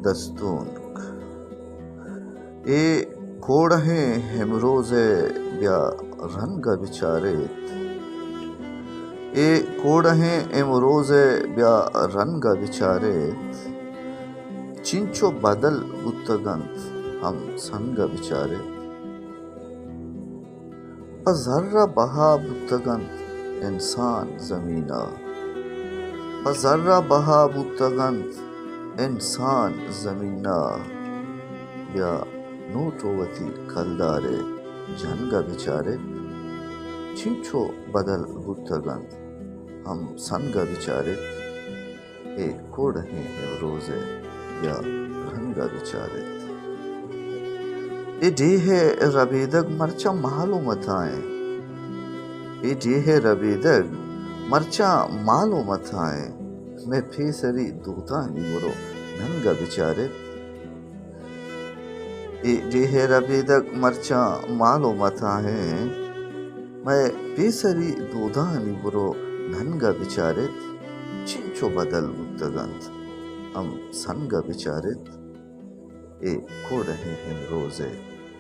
دستونک اے کوڑہیں ہمروزے بیا رنگ بچاریت اے کوڑہیں امروزے بیا رنگ بچاریت چنچو بدل بتگنت ہم سنگ بچاریت پذرہ بہا بتگنت انسان زمینہ پذرہ بہا بتگنت انسان زمینہ بیا نوٹو وتی کلدارے جنگ بچارے چنچو بدل بتگنت ہم سنگ بچارے اے کوڑہیں امروزے یا رنگ بچارے اے ڈیہے ربیدگ مرچا معلومت آئیں اے ڈیہے ربیدگ مرچا معلومت آئیں میں پھیسری دوتانی مرو ننگا بچارے اے ڈیہے ربیدگ مرچا معلومت آئیں میں پھیسری دوتانی مرو ننگا بچارے چنچو بدل بتگنت ہم سنگ بچارت اے کوڑہیں امروزے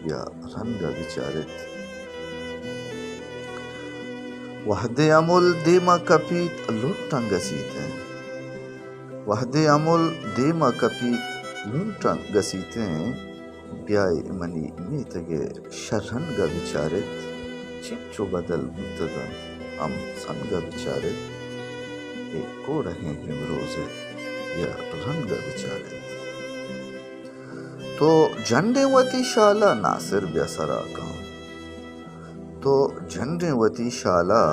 یا رنگ بچارت وحدِ عمل دیما کپیت لنٹن گسیتیں وحدِ عمل دیما کپیت لنٹن گسیتیں بیائی منی میتگے شرنگ بچارت چنچو بدل بتگنت ہم سنگ بچارت اے کوڑہیں امروزے یا رنگ بچارت تو جھنڈے وتی شالا ناصر بیا سراکاں تو جھنڈے وتی شالا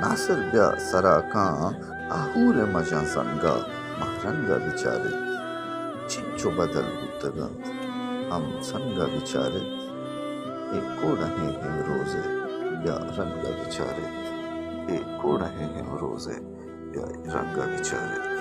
ناصر بیا سراکاں آہور مجاں سنگا مہرنگا بچارت چنچو بدل بتگنت ہم سنگا بچارت اے کوڑہیں امروزے یا رنگ بچارت اے کوڑہیں امروزے یا رنگ بچارت